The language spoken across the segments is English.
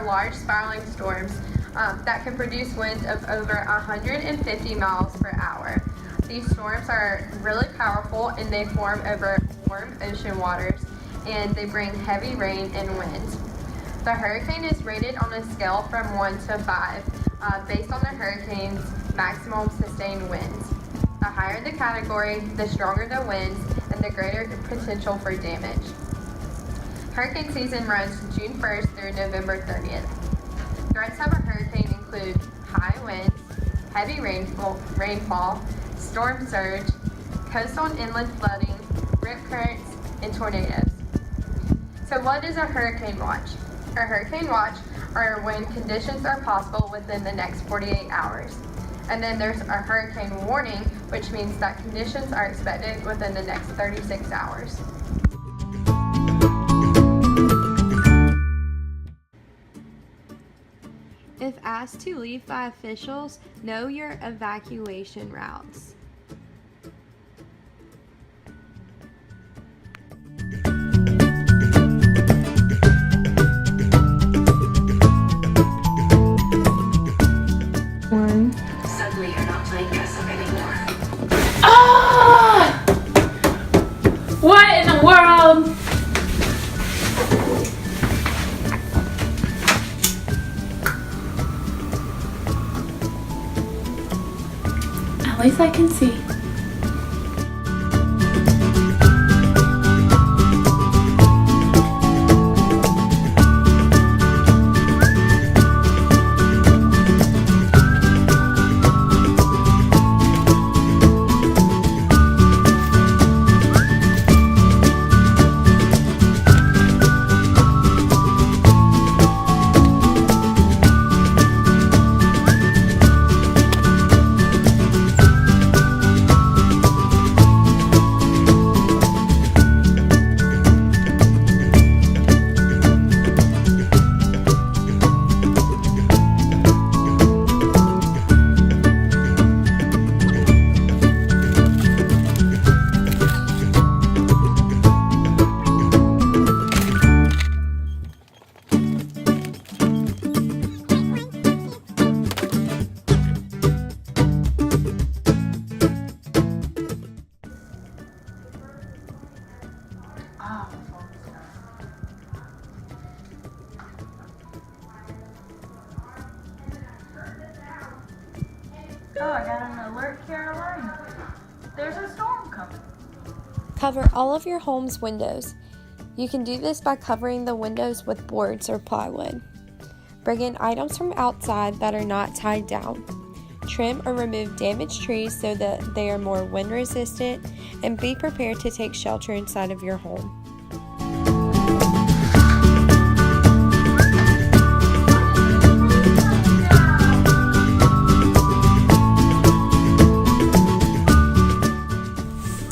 large spiraling storms that can produce winds of over 150 miles per hour. These storms are really powerful and they form over warm ocean waters, and they bring heavy rain and winds. The hurricane is rated on a scale from 1 to 5 based on the hurricane's maximum sustained winds. The higher the category, the stronger the winds, and the greater the potential for damage. Hurricane season runs June 1st through November 30th. Threats of a hurricane include high winds, heavy rainfall, storm surge, coastal and inland flooding, rip currents, and tornadoes. So what is a hurricane watch? A hurricane watch are when conditions are possible within the next 48 hours. And then there's a hurricane warning, which means that conditions are expected within the next 36 hours. If asked to leave by officials, know your evacuation routes. Suddenly you're not playing dress up anymore. Ah! What in the world? At least I can see. Oh, I got an alert, Caroline. There's a storm coming. Cover all of your home's windows. You can do this by covering the windows with boards or plywood. Bring in items from outside that are not tied down. Trim or remove damaged trees so that they are more wind resistant, and be prepared to take shelter inside of your home.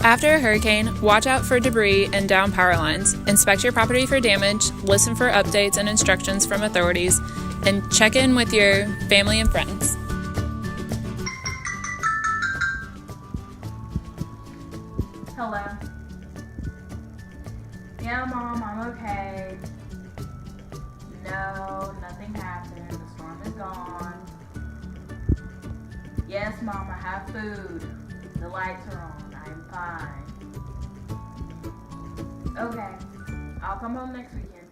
After a hurricane, watch out for debris and downed power lines, inspect your property for damage, listen for updates and instructions from authorities, and check in with your family and friends. Hello. Yeah, Mom, I'm okay. No, nothing happened. The storm is gone. Yes, Mom, I have food. The lights are on. I'm fine. Okay. I'll come home next weekend.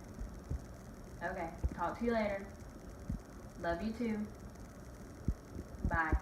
Okay. Talk to you later. Love you too. Bye.